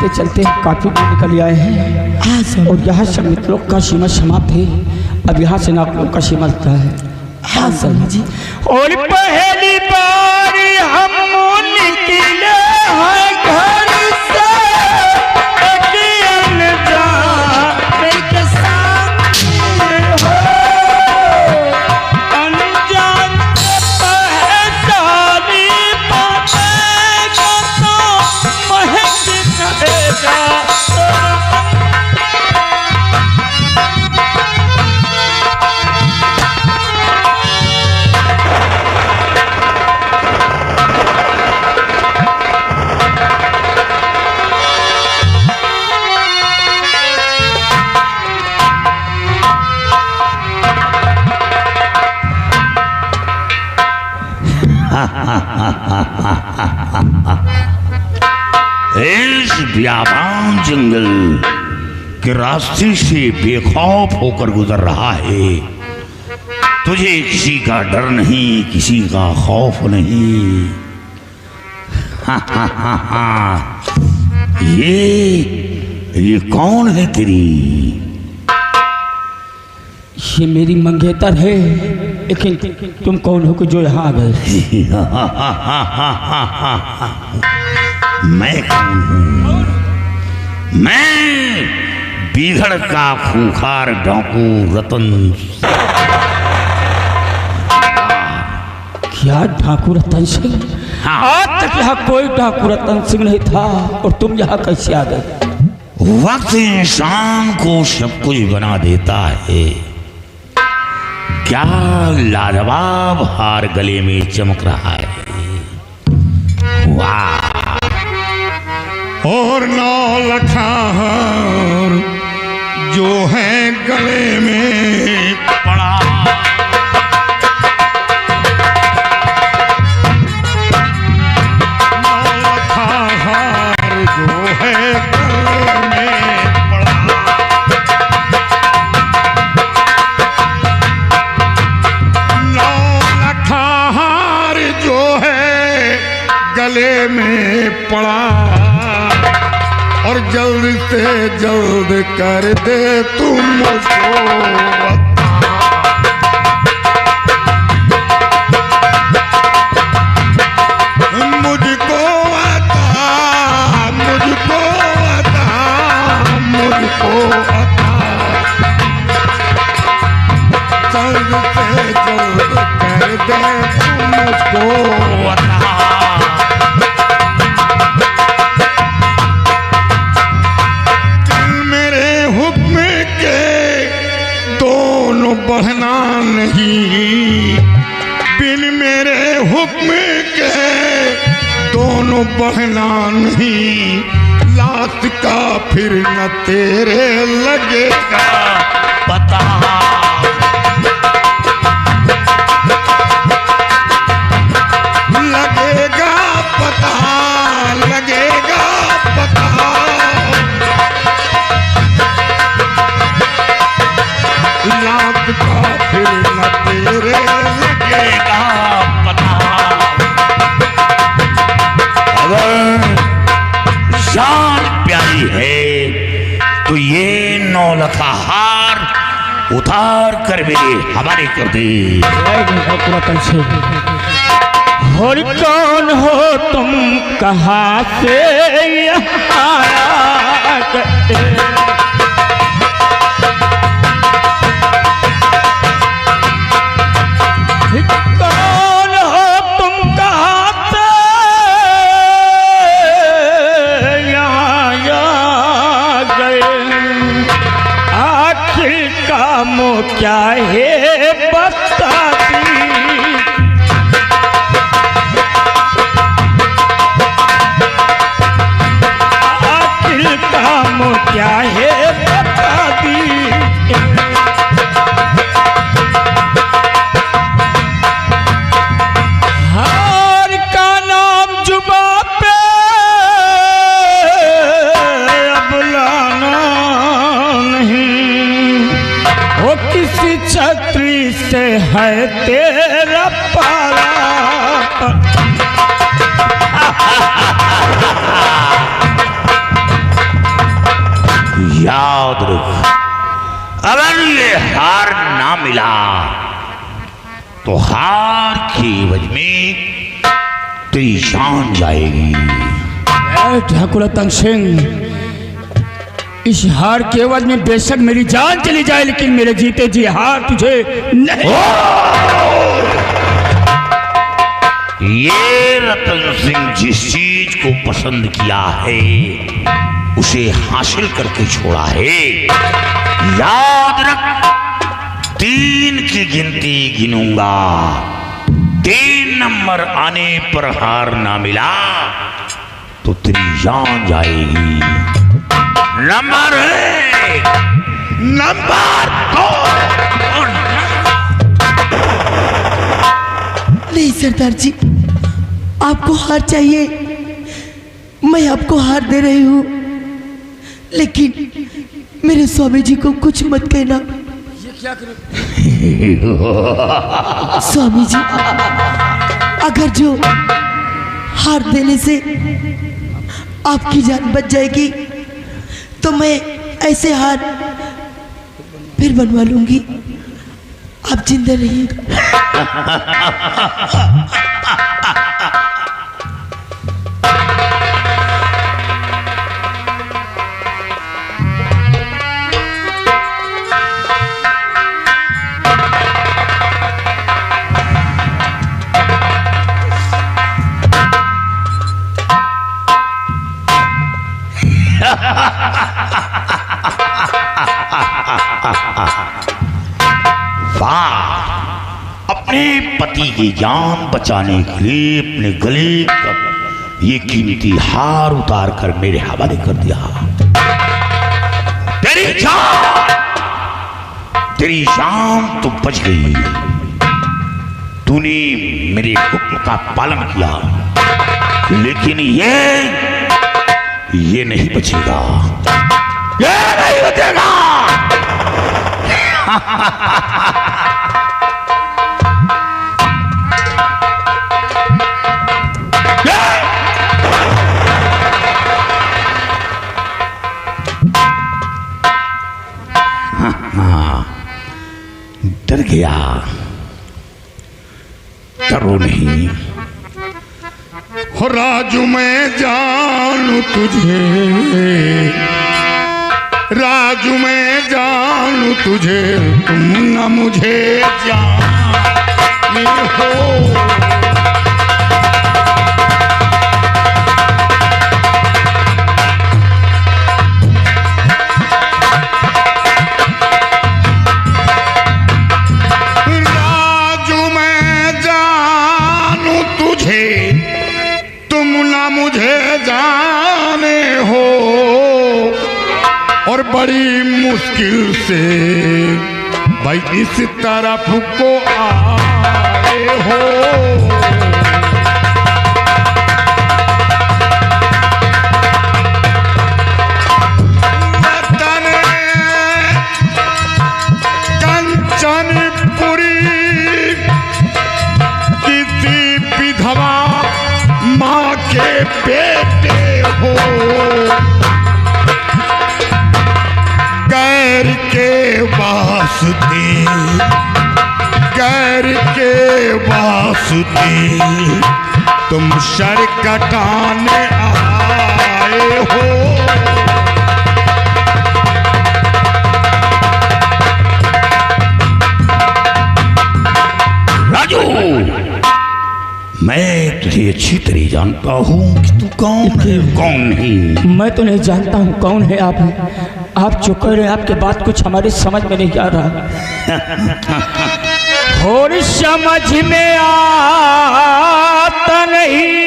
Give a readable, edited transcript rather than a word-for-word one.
चलते चलते काफी दूर निकल आए हैं और यहाँ से मित्रों का सीमा समाप्त है। अब यहाँ से नागलों का सीमा लगता है। और पहली बार हम निकले हैं घर से इस बियाबान जंगल के रास्ते से बेखौफ होकर गुजर रहा है। तुझे किसी का डर नहीं, किसी का खौफ नहीं। ये कौन है तेरी? ये मेरी मंगेतर है, लेकिन तुम कौन हो कि जो यहाँ आ गए? मैं कौन हूँ? मैं बीघड़ का खूंखार डाकू रतन। क्या डाकू रतन सिंह? आज तक यहाँ कोई डाकू रतन सिंह नहीं था और तुम यहाँ कैसे आ गए? वक्त इंसान को सब कुछ बना देता है। क्या लाजवाब हार गले में चमक रहा है। वाह! और 9 लखा हार जो है गले में पड़ा, गले में पड़ा और जल्द से जल्द कर दे तुम मुझको बढ़ना नहीं, बिन मेरे हुक्म के दोनों बढ़ना नहीं। लात का फिर न तेरे लगेगा पता, लगेगा पता, लगेगा पता। लात का फिर न तेरे लगेगा पता। अगर जान प्यारी है तो ये 9 लखा हार उतार कर मेरे हवाले कर दे। और कौन हो तुम, कहाँ से यहाँ आया करते? कौन हो तुम, कहाँ से यहाँ आ गए? आखिर काम क्या है बता दी। आखिर काम क्या है बता दी। छत्री से है तेरा पारा। याद रख, अगर ये हार ना मिला तो हार के एवज में तेरी जान जाएगी। ठाकुर रतन सिंह, इस हार के एवज में बेशक मेरी जान चली जाए, लेकिन मेरे जीते जी हार तुझे नहीं। ये रतन सिंह जिस चीज को पसंद किया है उसे हासिल करके छोड़ा है। याद रख, 3 की गिनती गिनूंगा, 3 नंबर आने पर हार ना मिला तो तेरी जान जाएगी। Number 1, number 2। नहीं सरदार जी, आपको हार चाहिए, मैं आपको हार दे रही हूँ, लेकिन मेरे स्वामी जी को कुछ मत कहना। ये क्या करूं? स्वामी जी, अगर जो हार देने से आपकी जान बच जाएगी तो मैं ऐसे हार फिर बनवा लूंगी, आप जिंदा रहिए। अपने पति की जान बचाने के लिए अपने गले का ये कीमती हार उतार कर मेरे हवाले कर दिया। तेरी जान तो बच गई, तूने मेरे हुक्म का पालन किया, लेकिन ये नहीं बचेगा, ये नहीं बचेगा। डर गया, डरो नहीं। हो राजू मैं जानू तुझे, राजू मैं जानू तुझे, तुम न मुझे जाने हो। और बड़ी मुश्किल से भाई इस तरफ को आए हो। कंचनपुरी किसी विधवा माँ के बेटे हो, गैर के वास्ते, गैर के वास्ते तुम सर कटाने आए हो। राजू, मैं तुझे अच्छी तरह जानता हूँ कि तू कौन है, कौन नहीं। मैं तो नहीं जानता हूँ कौन है आप जो कह रहे हैं, आपके बात कुछ हमारे समझ में नहीं आ रहा। और समझ में आता नहीं